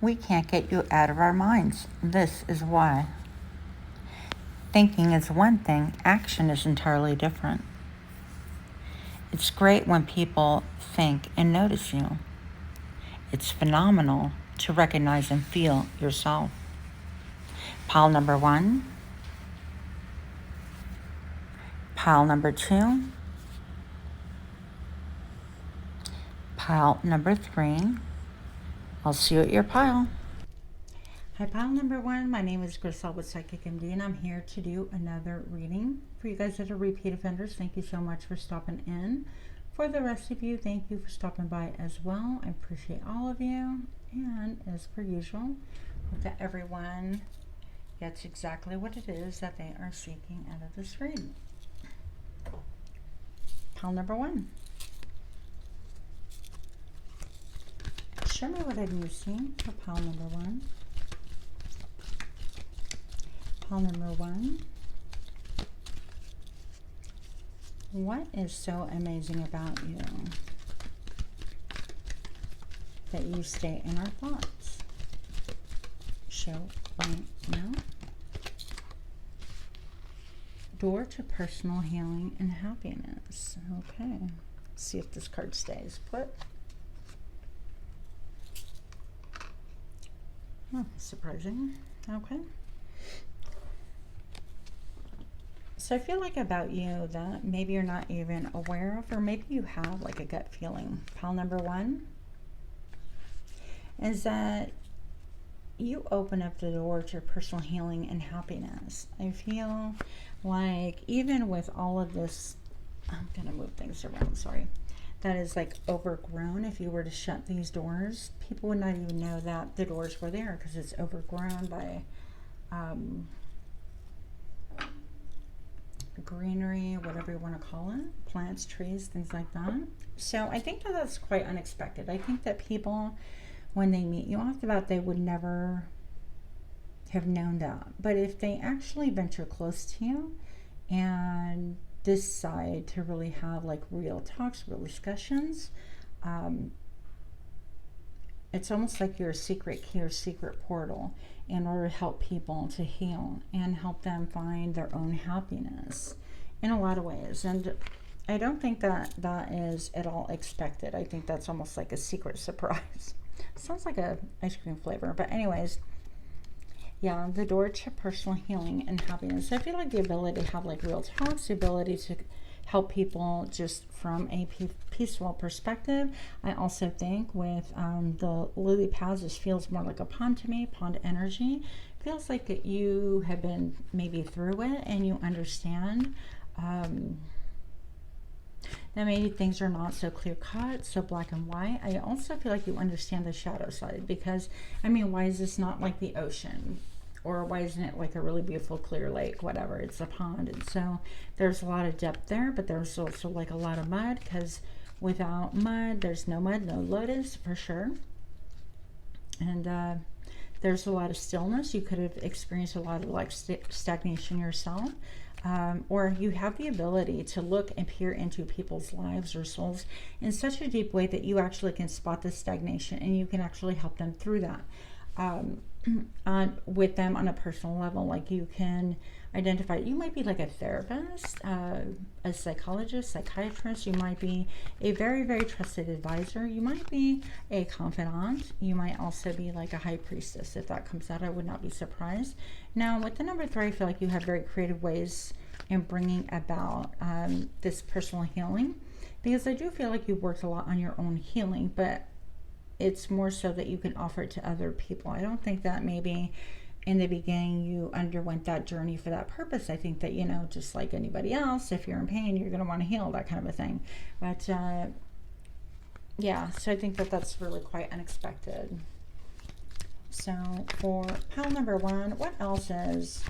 We can't get you out of our minds. This is why. Thinking is one thing, action is entirely different. It's great when people think and notice you. It's phenomenal to recognize and feel yourself. Pile number 1. Pile number 2. Pile number 3. I'll see you at your pile. Hi, pile number 1. My name is Griselle with Psychic MD, and I'm here to do another reading. For you guys that are repeat offenders, thank you so much for stopping in. For the rest of you, thank you for stopping by as well. I appreciate all of you. And as per usual, hope that everyone gets exactly what it is that they are seeking out of this reading. Pile number 1. Show me what I'm missing for pile number 1. Pile number 1. What is so amazing about you that you stay in our thoughts? Show right now. Door to personal healing and happiness. Okay. Let's see if this card stays put. Oh, surprising. Okay. So I feel like about you that maybe you're not even aware of, or maybe you have like a gut feeling. Pile number 1 is that you open up the door to personal healing and happiness. I feel like even with all of this, I'm going to move things around, sorry, that is like overgrown. If you were to shut these doors, people would not even know that the doors were there because it's overgrown by greenery, whatever you want to call it, plants, trees, things like that. So I think that that's quite unexpected. I think that people, when they meet you off the bat, they would never have known that. But if they actually venture close to you and decide to really have like real talks, real discussions, it's almost like you're a secret key or secret portal in order to help people to heal and help them find their own happiness in a lot of ways. And I don't think that that is at all expected. I think that's almost like a secret surprise. Sounds like a ice cream flavor, but anyways, yeah, the door to personal healing and happiness. I feel like the ability to have like real talks, the ability to help people just from a peaceful perspective. I also think with the lily pads, this feels more like a pond to me, pond energy. Feels like that you have been maybe through it and you understand that maybe things are not so clear cut, so black and white. I also feel like you understand the shadow side, because I mean, why is this not like the ocean? Or why isn't it like a really beautiful clear lake, whatever, it's a pond. And so there's a lot of depth there, but there's also like a lot of mud, because without mud, there's no mud, no lotus for sure. And there's a lot of stillness. You could have experienced a lot of like stagnation yourself. Or you have the ability to look and peer into people's lives or souls in such a deep way that you actually can spot the stagnation and you can actually help them through that. With them on a personal level, like you can identify, you might be like a therapist, a psychologist, psychiatrist, you might be a very, very trusted advisor, you might be a confidant, you might also be like a high priestess. If that comes out, I would not be surprised. Now with the number 3, I feel like you have very creative ways in bringing about this personal healing, because I do feel like you've worked a lot on your own healing, but it's more so that you can offer it to other people. I don't think that maybe in the beginning you underwent that journey for that purpose. I think that, you know, just like anybody else, if you're in pain, you're going to want to heal, that kind of a thing. But yeah, so I think that that's really quite unexpected. So for pile number 1, what else is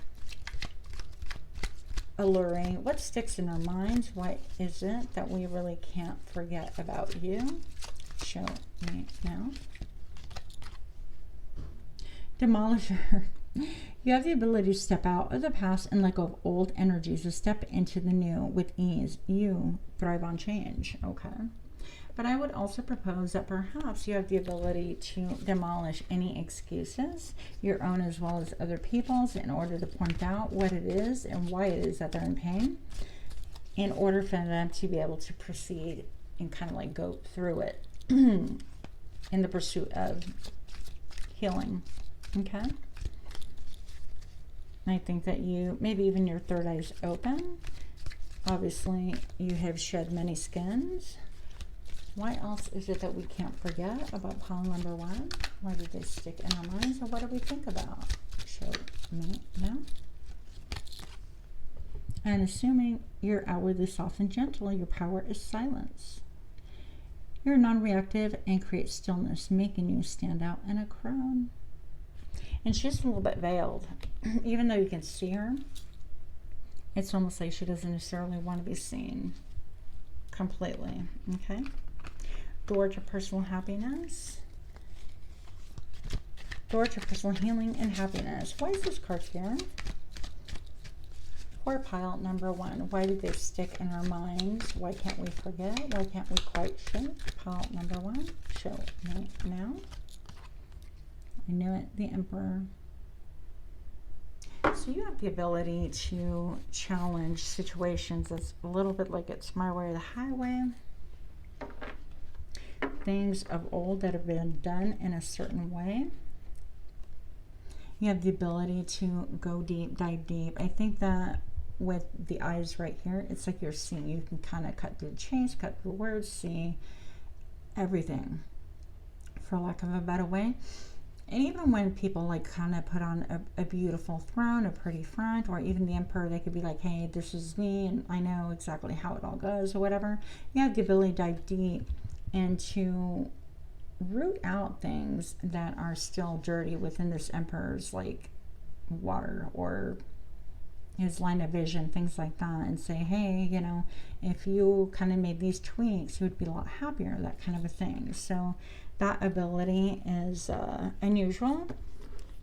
alluring? What sticks in our minds? What is it that we really can't forget about you? Show me now. Demolisher. You have the ability to step out of the past and let go of old energies, to step into the new with ease. You thrive on change. Okay. But I would also propose that perhaps you have the ability to demolish any excuses, your own as well as other people's, in order to point out what it is and why it is that they're in pain, in order for them to be able to proceed and kind of like go through it in the pursuit of healing. Okay? I think that you, maybe even your third eye is open. Obviously, you have shed many skins. Why else is it that we can't forget about pile number 1? Why did they stick in our minds? And what do we think about? Show me now. And assuming you're outwardly soft and gentle, your power is silence. You're non-reactive and create stillness, making you stand out in a crowd. And she's a little bit veiled. Even though you can see her, it's almost like she doesn't necessarily want to be seen completely. Okay? Door to personal happiness. Door to personal healing and happiness. Why is this card here? Or pile number 1. Why did they stick in our minds? Why can't we forget? Why can't we quite shake? Pile number 1. Show me now. I knew it. The Emperor. So you have the ability to challenge situations that's a little bit like it's my way or the highway. Things of old that have been done in a certain way. You have the ability to go deep, dive deep. I think that with the eyes right here, it's like you're seeing. You can kind of cut through the chase, cut through words, see everything, for lack of a better way. And even when people like kind of put on a beautiful throne, a pretty front, or even the Emperor, they could be like, hey, this is me and I know exactly how it all goes or whatever. You have the ability to dive deep and to root out things that are still dirty within this Emperor's like water or his line of vision, things like that, and say, hey, you know, if you kind of made these tweaks, you would be a lot happier, that kind of a thing. So that ability is unusual,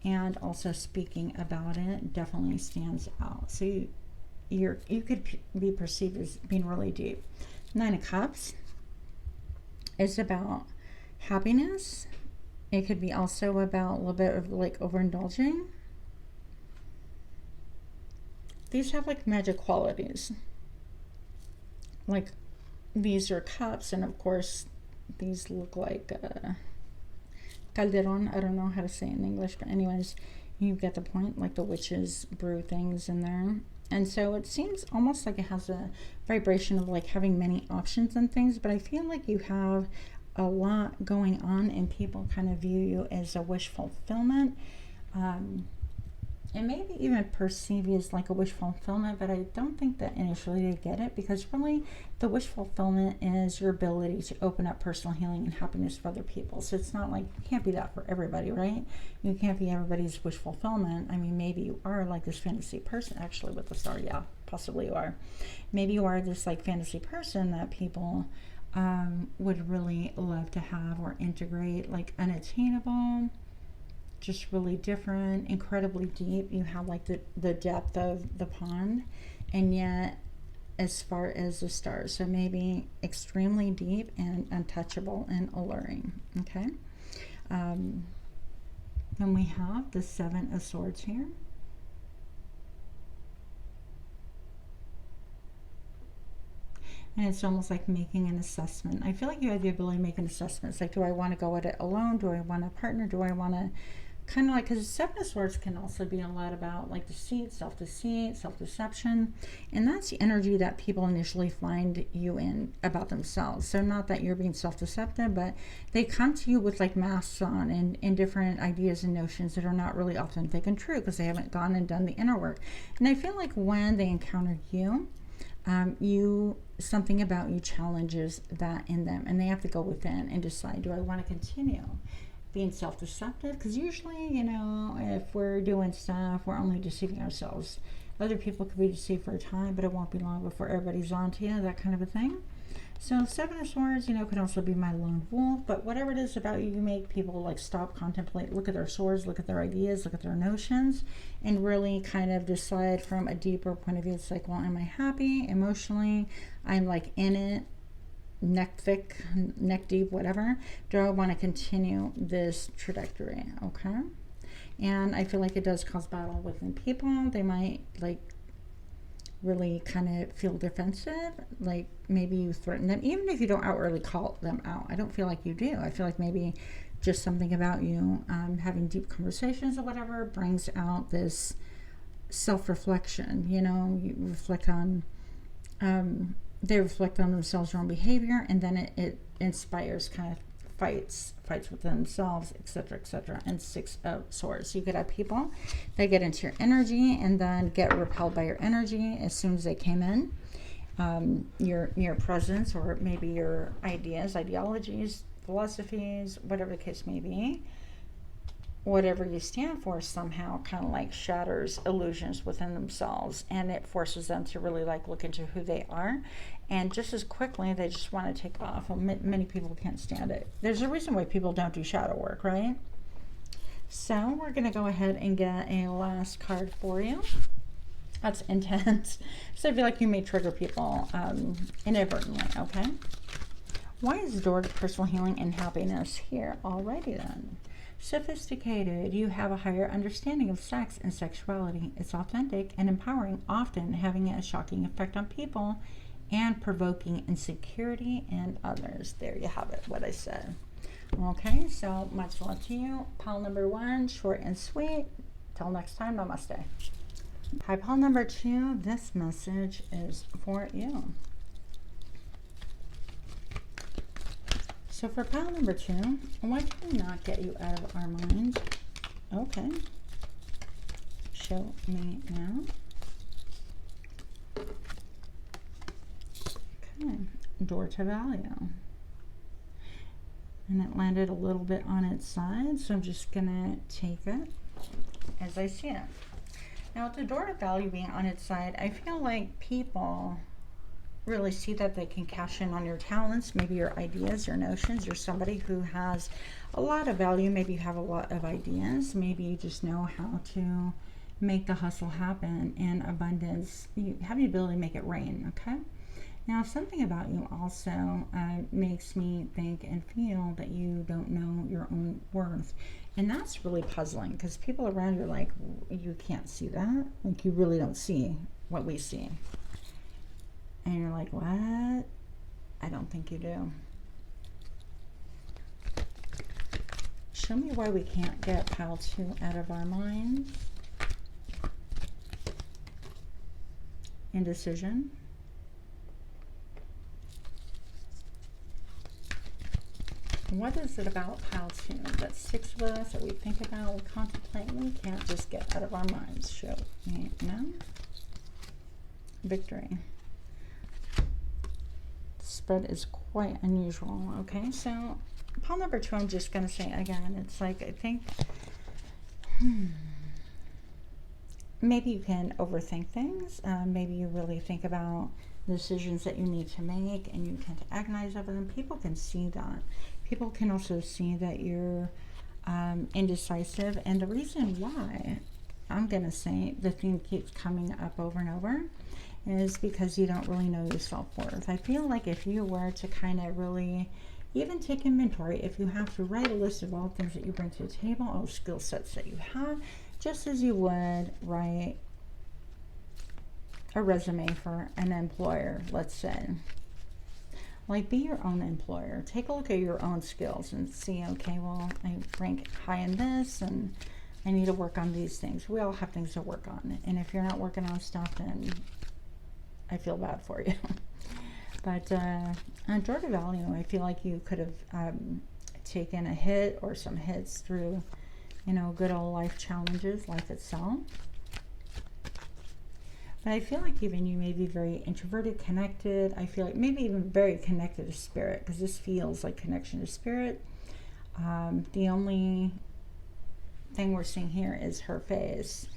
and also speaking about it definitely stands out. So you could be perceived as being really deep. 9 of Cups is about happiness. It could be also about a little bit of like overindulging. These have like magic qualities. Like these are cups, and of course these look like calderon. I don't know how to say it in English, but anyways, you get the point. Like the witches brew things in there. And so it seems almost like it has a vibration of like having many options and things, but I feel like you have a lot going on and people kind of view you as a wish fulfillment. And maybe even perceive you as like a wish fulfillment, but I don't think that initially they get it, because really the wish fulfillment is your ability to open up personal healing and happiness for other people. So it's not like, you can't be that for everybody, right? You can't be everybody's wish fulfillment. I mean, maybe you are like this fantasy person, actually with the star, yeah, possibly you are. Maybe you are this like fantasy person that people would really love to have or integrate, like unattainable, just really different, incredibly deep. You have like the depth of the pond, and yet as far as the stars, so maybe extremely deep and untouchable and alluring. Okay. And we have the 7 of Swords here. And it's almost like making an assessment. I feel like you have the ability to make an assessment. It's like, do I want to go at it alone? Do I want a partner? Do I want to kind of like, because the 7 of Swords can also be a lot about like deceit, self-deceit, self-deception. And that's the energy that people initially find you in about themselves. So not that you're being self-deceptive, but they come to you with like masks on and different ideas and notions that are not really authentic and true, because they haven't gone and done the inner work. And I feel like when they encounter you, something about you challenges that in them, and they have to go within and decide, do I want to continue being self-deceptive? Because usually, you know, if we're doing stuff, we're only deceiving ourselves. Other people could be deceived for a time, but it won't be long before everybody's on to you, that kind of a thing. So 7 of Swords, you know, could also be my lone wolf, but whatever it is about you, you make people like stop, contemplate, look at their swords, look at their ideas, look at their notions, and really kind of decide from a deeper point of view. It's like, well, am I happy emotionally? I'm like in it neck thick, neck deep, whatever? Do I want to continue this trajectory? Okay. And I feel like it does cause battle within people. They might like really kind of feel defensive, like maybe you threaten them, even if you don't outwardly call them out. I don't feel like you do. I feel like maybe just something about you having deep conversations or whatever brings out this self-reflection. You know, you reflect on they reflect on themselves, their own behavior, and then it inspires kind of fights with themselves, etc., and 6 of Swords. You could have people that get into your energy and then get repelled by your energy as soon as they came in. Your presence, or maybe your ideas, ideologies, philosophies, whatever the case may be, whatever you stand for somehow kind of like shatters illusions within themselves, and it forces them to really like look into who they are, and just as quickly they just want to take off. Well, many people can't stand it. There's a reason why people don't do shadow work, right? So we're going to go ahead and get a last card for you. That's intense. So I feel like you may trigger people inadvertently. Okay, why is the door to personal healing and happiness here? Alrighty then. Sophisticated, you have a higher understanding of sex and sexuality. It's authentic and empowering, often having a shocking effect on people and provoking insecurity in others. There you have it, what I said. Okay, so much love to you. Pile number 1, short and sweet. Till next time, namaste. Hi, pile number 2, this message is for you. So for pile number 2, why can we not get you out of our minds? Okay. Show me now. Okay. Door to value. And it landed a little bit on its side, so I'm just going to take it as I see it. Now with the door to value being on its side, I feel like people really see that they can cash in on your talents, maybe your ideas, your notions. You're somebody who has a lot of value. Maybe you have a lot of ideas. Maybe you just know how to make the hustle happen in abundance. You have the ability to make it rain, okay? Now, something about you also makes me think and feel that you don't know your own worth. And that's really puzzling, because people around you are like, you can't see that. Like, you really don't see what we see. And you're like, what? I don't think you do. Show me why we can't get pile 2 out of our minds. Indecision. What is it about pile 2 that sticks with us, that we think about, we contemplate, we can't just get out of our minds? Show me now. Victory. Spread is quite unusual. Okay, so pile number 2, I'm just going to say again, it's like, I think maybe you can overthink things. Maybe you really think about decisions that you need to make, and you tend to agonize over them. People can see that. People can also see that you're indecisive, and the reason why I'm going to say the theme keeps coming up over and over is because you don't really know your self-worth. I feel like if you were to kind of really even take inventory, if you have to write a list of all the things that you bring to the table, all the skill sets that you have, just as you would write a resume for an employer, let's say. Like, be your own employer. Take a look at your own skills and see, okay, well, I rank high in this, and I need to work on these things. We all have things to work on. And if you're not working on stuff, then I feel bad for you. But on door to value, I feel like you could have taken a hit or some hits through, you know, good old life challenges, life itself. But I feel like even you may be very introverted, connected. I feel like maybe even very connected to spirit, because this feels like connection to spirit. The only thing we're seeing here is her face.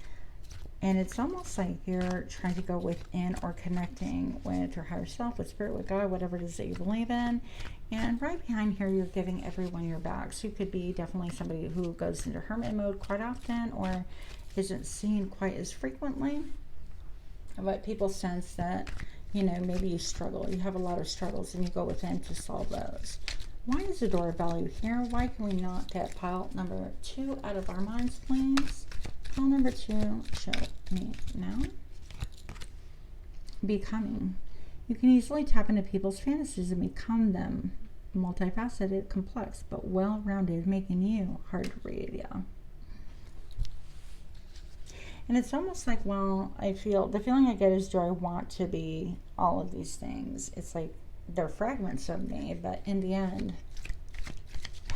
And it's almost like you're trying to go within or connecting with your higher self, with spirit, with God, whatever it is that you believe in. And right behind here, you're giving everyone your back. So you could be definitely somebody who goes into hermit mode quite often, or isn't seen quite as frequently. But people sense that you know, maybe you struggle. You have a lot of struggles and you go within to solve those. Why is the door of value here? Why can we not get pile number 2 out of our minds, please? Pile number 2, show me now. Becoming. You can easily tap into people's fantasies and become them. Multifaceted, complex, but well-rounded, making you hard to read, yeah. And it's almost like, well, the feeling I get is, do I want to be all of these things? It's like they're fragments of me, but in the end,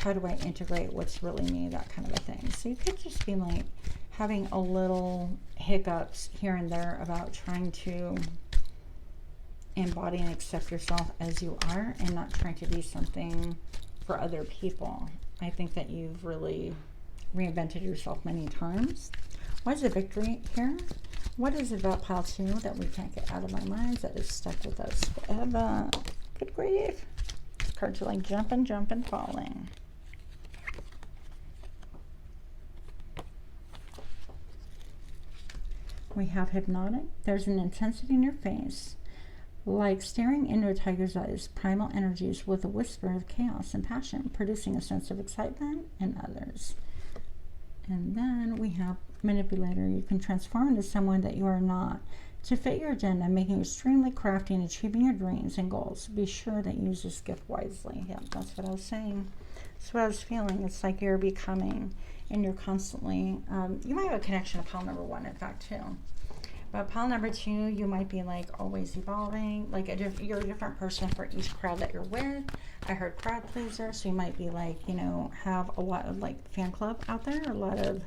how do I integrate what's really me, that kind of a thing. So you could just be like having a little hiccups here and there about trying to embody and accept yourself as you are and not trying to be something for other people. I think that you've really reinvented yourself many times. What is the victory here? What is it about pile 2 that we can't get out of our minds that is stuck with us forever? Good grief. These cards are like jumping, jumping, falling. We have hypnotic. There's an intensity in your face, like staring into a tiger's eyes, primal energies with a whisper of chaos and passion, producing a sense of excitement in others. And then we have manipulator. You can transform into someone that you are not to fit your agenda, making you extremely crafty and achieving your dreams and goals. Be sure that you use this gift wisely. Yeah, that's what I was saying. That's what I was feeling. It's like you're becoming, and you're constantly, you might have a connection to pile number 1, in fact, too. But pile number 2, you might be like always evolving, like you're a different person for each crowd that you're with. I heard crowd pleaser, so you might be like, you know, have a lot of like fan club out there, a lot of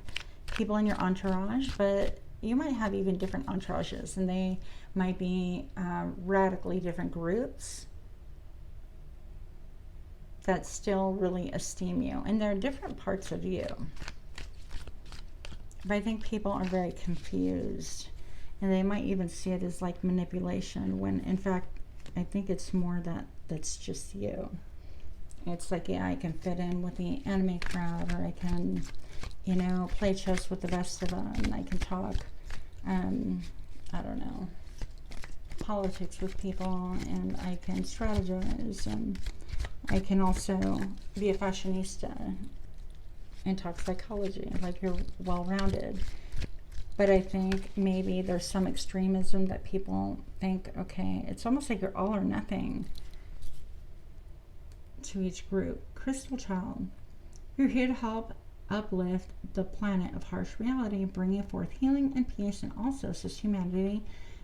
people in your entourage, but you might have even different entourages, and they might be radically different groups that still really esteem you, and they're different parts of you. But I think people are very confused, and they might even see it as like manipulation, when in fact I think it's more that that's just you. It's like, yeah, I can fit in with the anime crowd, or I can, you know, play chess with the best of them, and I can talk I don't know, politics with people, and I can strategize, and I can also be a fashionista and talk psychology. Like, you're well-rounded. But I think maybe there's some extremism that people think, okay, it's almost like you're all or nothing to each group. Crystal Child, you're here to help uplift the planet of harsh reality, bringing forth healing and peace, and also assist humanity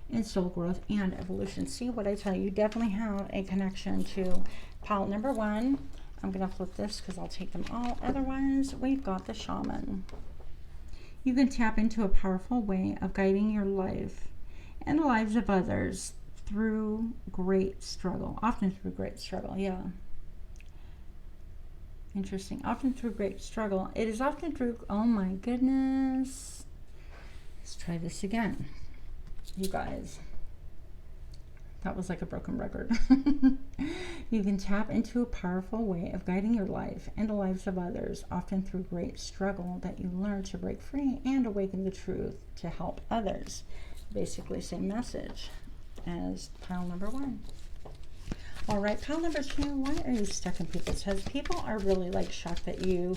in soul growth and evolution. See what I tell you? You definitely have a connection to pile number 1. I'm going to flip this because I'll take them all. Otherwise, we've got the Shaman. You can tap into a powerful way of guiding your life and the lives of others through great struggle. Often through great struggle, yeah. Interesting. Often through great struggle. It is often through, oh my goodness. Let's try this again. You guys. That was like a broken record. You can tap into a powerful way of guiding your life and the lives of others, often through great struggle, that you learn to break free and awaken the truth to help others. Basically, same message as pile number 1. All right, pile number 2, why are you stuck in people's heads? People are really like shocked that you,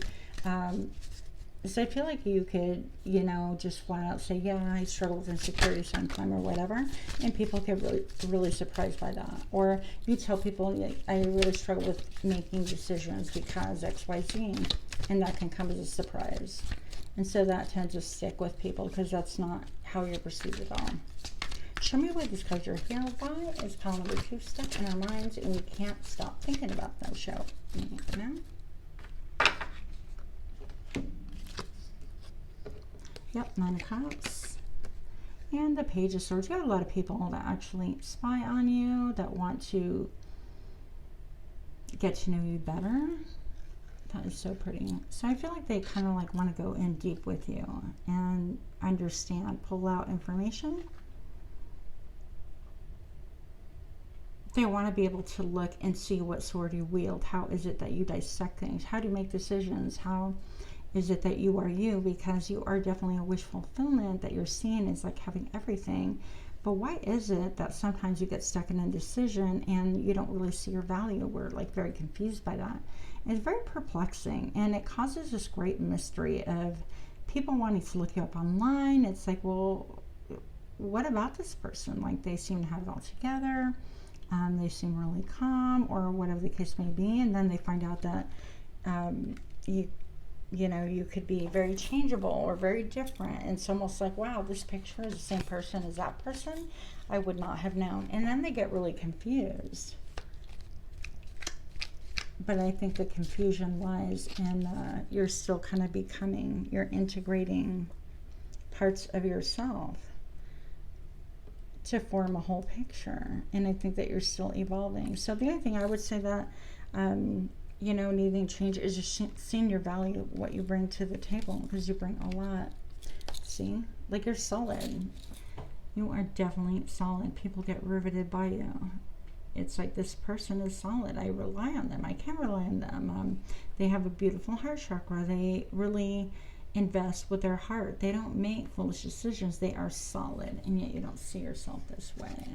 so I feel like you could, you know, just flat out say, yeah, I struggle with insecurity sometime or whatever, and people get really surprised by that. Or you tell people, like, I really struggle with making decisions because X, Y, Z, and that can come as a surprise. And so that tends to stick with people because that's not how you're perceived at all. Show me why these cards are here. Why is pile number 2 stuck in our minds and we can't stop thinking about them? Show me now. Yep, 9 of Cups. And the Page of Swords. You got a lot of people that actually spy on you, that want to get to know you better. That is so pretty. So I feel like they kind of like want to go in deep with you and understand, pull out information. They want to be able to look and see what sword you wield. How is it that you dissect things? How do you make decisions? How is it that you are you? Because you are definitely a wish fulfillment, that you're seeing is like having everything, But why is it that sometimes you get stuck in indecision and you don't really see your value? We're like very confused by that. And it's very perplexing, and it causes this great mystery of people wanting to look you up online. It's like, well, what about this person? Like, they seem to have it all together. They seem really calm, or whatever the case may be. And then they find out that you know, you could be very changeable or very different. And it's almost like, wow, this picture is the same person as that person. I would not have known. And then they get really confused. But I think the confusion lies in you're still kind of becoming, you're integrating parts of yourself to form a whole picture. And I think that you're still evolving. So the only thing I would say that, you know, needing change is just seeing your value, what you bring to the table, because you bring a lot. See, like, you're solid. You are definitely solid. People get riveted by you. It's like, this person is solid. I rely on them. I can rely on them. They have a beautiful heart chakra. They really invest with their heart. They don't make foolish decisions. They are solid, and yet you don't see yourself this way.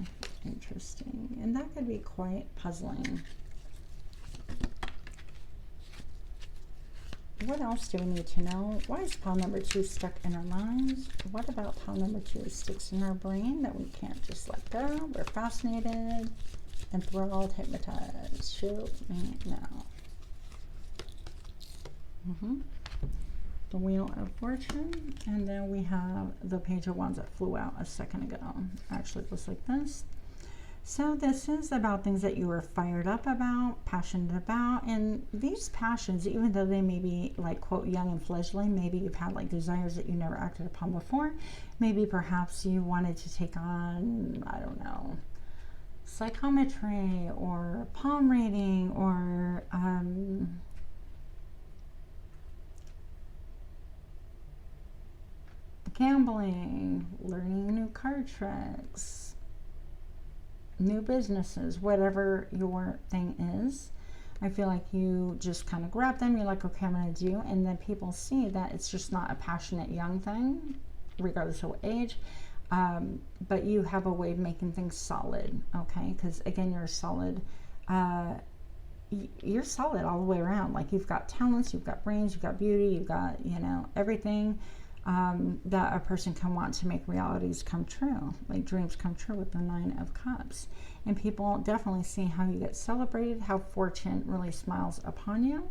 Interesting. And that could be quite puzzling. What else do we need to know? Why is pile number 2 stuck in our minds? What about pile number 2 sticks in our brain that we can't just let go? We're fascinated, enthralled, hypnotized. Show me now. The Wheel of Fortune, and then we have the Page of Wands that flew out a second ago. Actually, it looks like this. So this is about things that you were fired up about, passionate about, and these passions, even though they may be like, quote, young and fledgling, maybe you've had like desires that you never acted upon before. Maybe perhaps you wanted to take on, I don't know, psychometry or palm reading, or gambling, learning new card tricks, new businesses, whatever your thing is. I feel like you just kind of grab them, you're like, okay, I'm going to do, and then people see that it's just not a passionate young thing, regardless of age, but you have a way of making things solid, okay? Because again, you're solid, you're solid all the way around. Like, you've got talents, you've got brains, you've got beauty, you've got, you know, everything that a person can want to make realities come true, like dreams come true, with the 9 of Cups. And people definitely see how you get celebrated, how fortune really smiles upon you.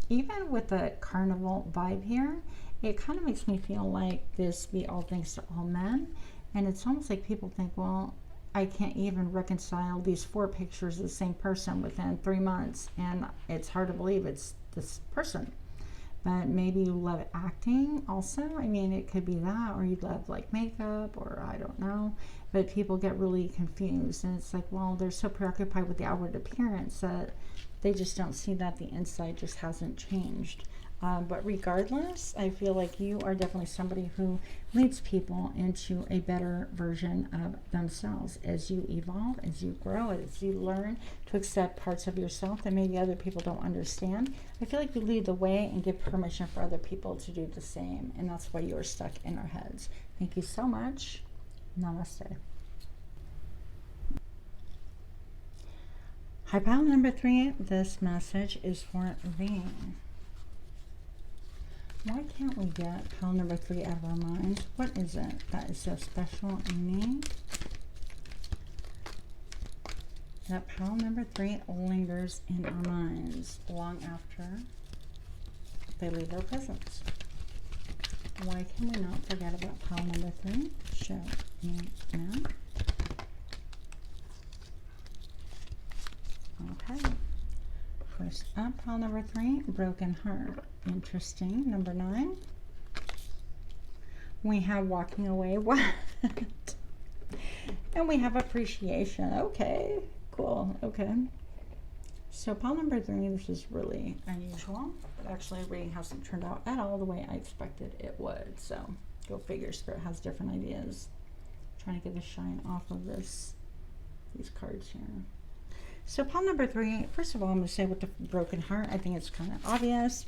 Even with the carnival vibe here, it kind of makes me feel like this be all thanks to all men. And it's almost like people think, well, I can't even reconcile these 4 pictures of the same person within 3 months, and it's hard to believe it's this person. But maybe you love acting also. I mean, it could be that, or you love like makeup, or I don't know. But people get really confused, and it's like, well, they're so preoccupied with the outward appearance that they just don't see that the inside just hasn't changed. But regardless, I feel like you are definitely somebody who leads people into a better version of themselves as you evolve, as you grow, as you learn to accept parts of yourself that maybe other people don't understand. I feel like you lead the way and give permission for other people to do the same, and that's why you are stuck in our heads. Thank you so much. Namaste. Hi, pile number 3. This message is for thee. Why can't we get pile number 3 out of our minds? What is it that is so special in me that pile number 3 lingers in our minds long after they leave our presence? Why can we not forget about pile number 3? Show me now. Okay. First up, pile number 3, broken heart. Interesting. Number 9. We have walking away. What? And we have appreciation. Okay. Cool. Okay. So pile number 3, this is really unusual. But actually, reading hasn't turned out at all the way I expected it would. So go figure. Spirit has different ideas. I'm trying to get the shine off of these cards here. So pile number 3, first of all, I'm going to say with the broken heart, I think it's kind of obvious.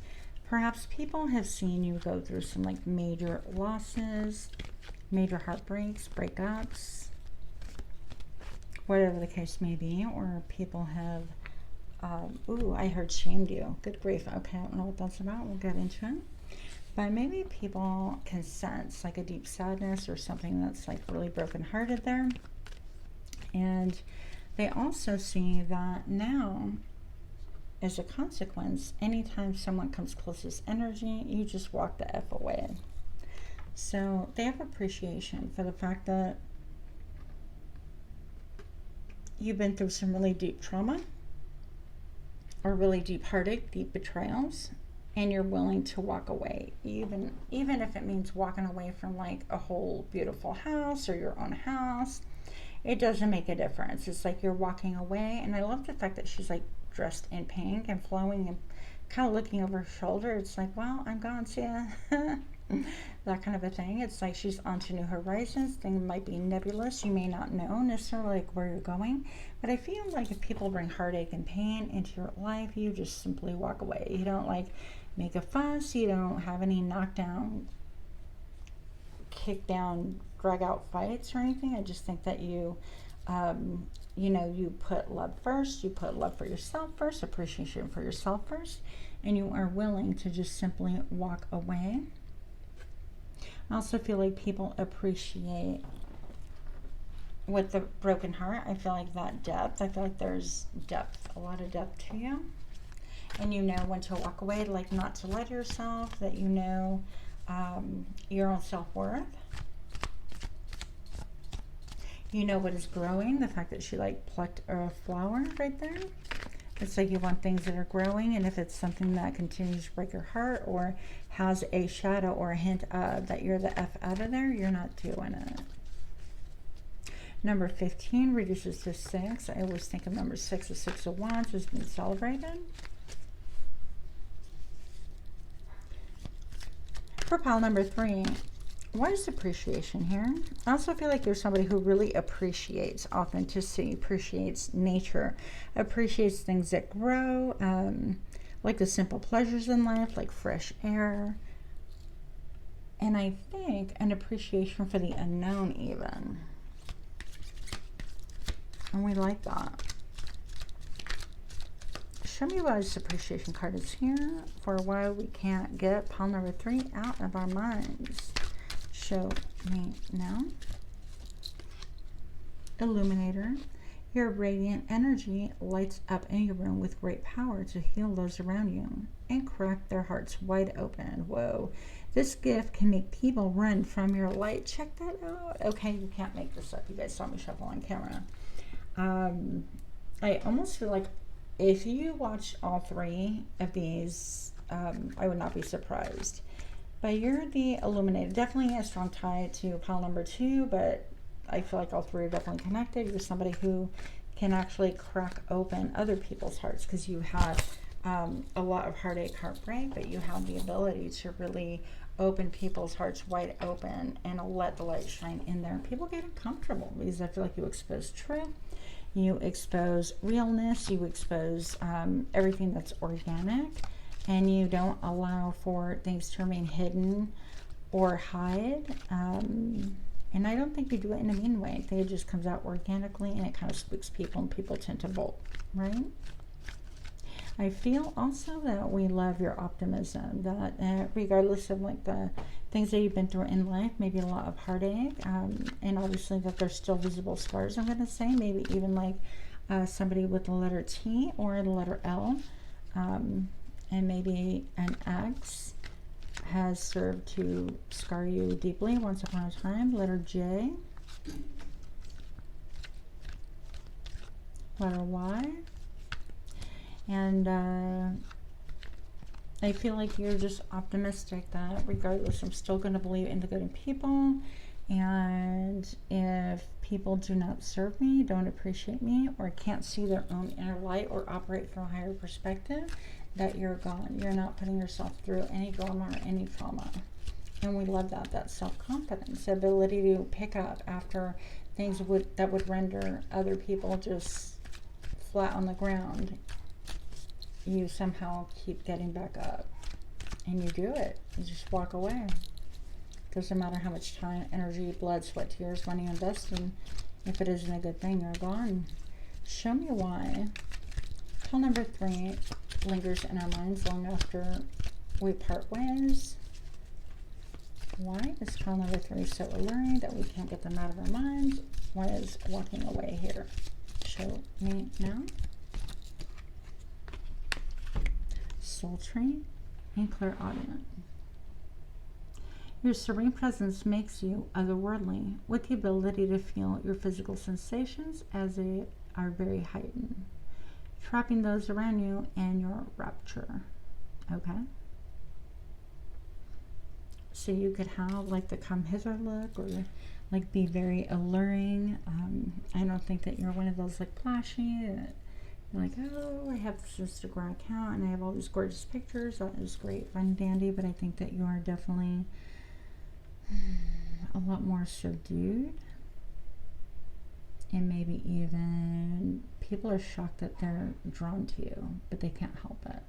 Perhaps people have seen you go through some like major losses, major heartbreaks, breakups, whatever the case may be, or people have, ooh, I heard shamed you. Good grief. Okay, I don't know what that's about. We'll get into it. But maybe people can sense like a deep sadness or something that's like really brokenhearted there. And they also see that now, as a consequence, anytime someone comes close to this energy, you just walk the F away. So they have appreciation for the fact that you've been through some really deep trauma or really deep heartache, deep betrayals, and you're willing to walk away, even if it means walking away from like a whole beautiful house or your own house. It doesn't make a difference. It's like you're walking away. And I love the fact that she's like dressed in pink and flowing and kind of looking over her shoulder. It's like, well, I'm gone, see ya. That kind of a thing. It's like she's on to new horizons. Things might be nebulous. You may not know necessarily like where you're going. But I feel like if people bring heartache and pain into your life, you just simply walk away. You don't like make a fuss. You don't have any knockdown, kick down, drag out fights or anything. I just think that you, you know, you put love first. You put love for yourself first, appreciation for yourself first, and you are willing to just simply walk away. I also feel like people appreciate, with the broken heart, I feel like that depth. I feel like there's depth, a lot of depth to you. And you know when to walk away, like not to let yourself, that you know your own self-worth. You know what is growing. The fact that she like plucked a flower right there. It's like you want things that are growing, and if it's something that continues to break your heart or has a shadow or a hint of that you're the F out of there, you're not doing it. Number 15 reduces to 6. I always think of number 6 as 6 of Wands has been celebrated. For pile number 3, what is appreciation here? I also feel like you're somebody who really appreciates authenticity, appreciates nature, appreciates things that grow, like the simple pleasures in life, like fresh air. And I think an appreciation for the unknown even. And we like that. Show me why this appreciation card is here, for why we can't get pile number 3 out of our minds. Show me now. Illuminator. Your radiant energy lights up in your room with great power to heal those around you and crack their hearts wide open. Whoa. This gift can make people run from your light. Check that out. Okay, you can't make this up. You guys saw me shuffle on camera. I almost feel like if you watch all 3 of these, I would not be surprised. But you're the illuminator. Definitely a strong tie to pile number 2, but I feel like all 3 are definitely connected. You're somebody who can actually crack open other people's hearts because you have a lot of heartache, heartbreak, but you have the ability to really open people's hearts wide open and let the light shine in there. People get uncomfortable because I feel like you expose truth, you expose realness, you expose everything that's organic, and you don't allow for things to remain hidden or hide. And I don't think you do it in a mean way. I think it just comes out organically and it kind of spooks people and people tend to bolt, right? I feel also that we love your optimism, that regardless of like the things that you've been through in life, maybe a lot of heartache, and obviously that there's still visible scars, I'm going to say, maybe even like somebody with the letter T or the letter L, and maybe an ex has served to scar you deeply once upon a time. Letter J, letter Y, and I feel like you're just optimistic that regardless, I'm still going to believe in the good in people, and if people do not serve me, don't appreciate me, or can't see their own inner light or operate from a higher perspective, that you're gone. You're not putting yourself through any drama or any trauma. And we love that self-confidence, the ability to pick up after things that would render other people just flat on the ground. You somehow keep getting back up, and you do it. You just walk away. Doesn't matter how much time, energy, blood, sweat, tears, money invested. If it isn't a good thing, you're gone. Show me why. Pile number 3 lingers in our minds long after we part ways. Why is pile number 3 so alluring that we can't get them out of our minds? Why is walking away here? Show me now. Sultry and clairaudient. Your serene presence makes you otherworldly, with the ability to feel your physical sensations as they are very heightened, trapping those around you in your rapture. Okay? So you could have like the come hither look, or like be very alluring. I don't think that you're one of those like flashy, you're like, oh, I have this Instagram account and I have all these gorgeous pictures. That is great, fun and dandy, but I think that you are definitely a lot more subdued, and maybe even people are shocked that they're drawn to you, but they can't help it.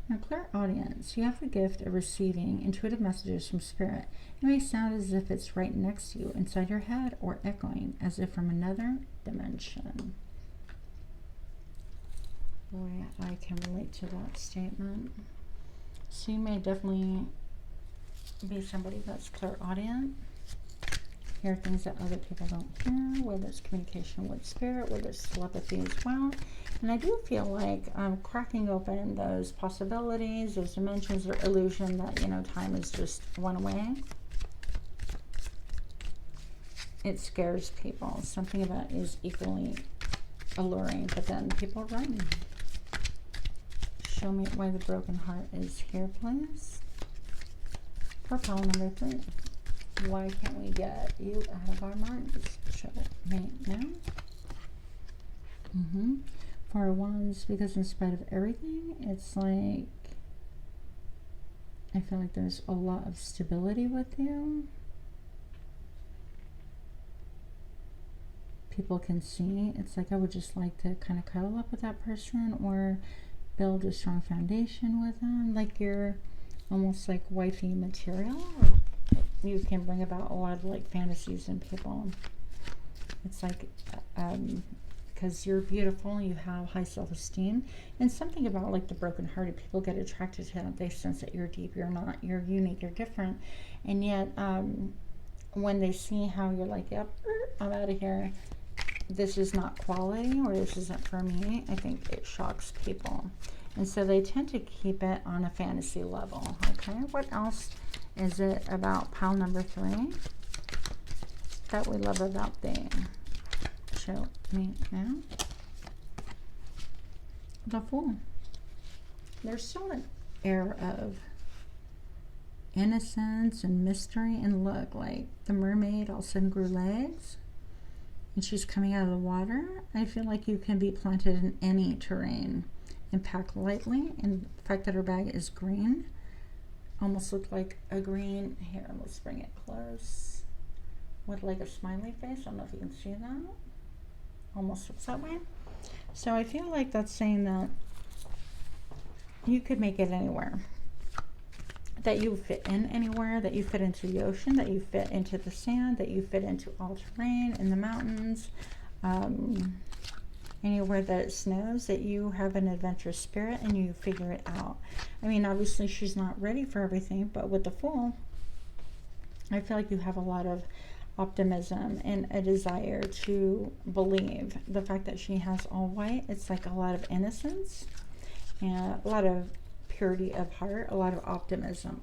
Now, clairaudience, you have the gift of receiving intuitive messages from spirit. It may sound as if it's right next to you, inside your head, or echoing as if from another dimension. Boy, I can relate to that statement. So you may definitely be somebody that's clairaudient, hear things that other people don't hear, whether it's communication with spirit, whether it's telepathy as well. And I do feel like cracking open those possibilities, those dimensions, or illusion that, you know, time is just one way. It scares people. Something about it is equally alluring, but then people run. Show me why the broken heart is here, please. For pile number 3. Why can't we get you out of our minds? Show me now. 4 of Wands, because in spite of everything, it's like, I feel like there's a lot of stability with you. People can see. It's like I would just like to kind of cuddle up with that person or build a strong foundation with them. Like you're almost like wifey material. You can bring about a lot of like fantasies in people. It's like because you're beautiful, you have high self-esteem, and something about like the broken-hearted people get attracted to that. They sense that you're deep, you're not, you're unique, you're different, and yet when they see how you're like, yep, I'm out of here, this is not quality, or this isn't for me, I think it shocks people, and so they tend to keep it on a fantasy level. Okay, what else is it about pile number 3 that we love about being? Show me now. The Fool. There's still an air of innocence and mystery, and look, like the mermaid all of a sudden grew legs and she's coming out of the water. I feel like you can be planted in any terrain and packed lightly, and the fact that her bag is green almost looked like a green, here, let's bring it close, with like a smiley face. I don't know if you can see that. Almost looks that way. So I feel like that's saying that you could make it anywhere, that you fit in anywhere, that you fit into the ocean, that you fit into the sand, that you fit into all terrain, in the mountains, anywhere that it snows, that you have an adventurous spirit and you figure it out. I mean, obviously she's not ready for everything, but with the Fool, I feel like you have a lot of optimism and a desire to believe. The fact that she has all white, it's like a lot of innocence and a lot of purity of heart, a lot of optimism,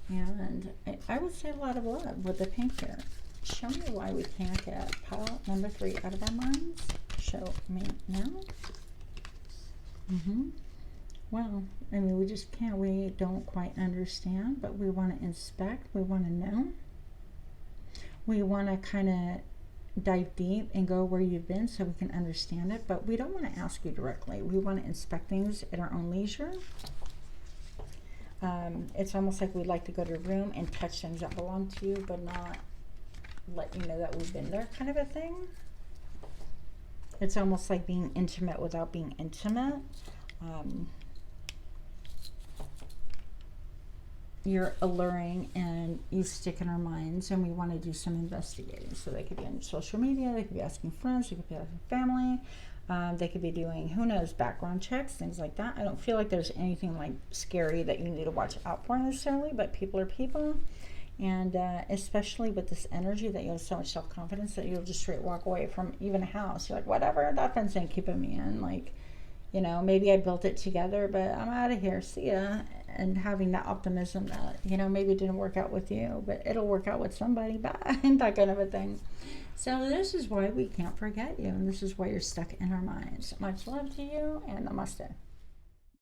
and I would say a lot of love with the pink here. Show me why we can't get pile number 3 out of our minds. Show me now. Well, I mean, we just can't. We don't quite understand, but we want to inspect. We want to know. We want to kind of dive deep and go where you've been so we can understand it, but we don't want to ask you directly. We want to inspect things at our own leisure. It's almost like we'd like to go to a room and touch things that belong to you, but not let you know that we've been there, kind of a thing. It's almost like being intimate without being intimate. you're alluring and you stick in our minds, and we want to do some investigating. So they could be on social media, they could be asking friends, they could be asking family, they could be doing, who knows, background checks, things like that. I don't feel like there's anything like scary that you need to watch out for necessarily, but people are people. And especially with this energy that you have so much self-confidence that you'll just straight walk away from even a house. You're like, whatever, that fence ain't keeping me in. Like, you know, maybe I built it together, but I'm out of here. See ya. And having that optimism that, you know, maybe it didn't work out with you, but it'll work out with somebody. Bye. That kind of a thing. So this is why we can't forget you. And this is why you're stuck in our minds. Much love to you, and namaste.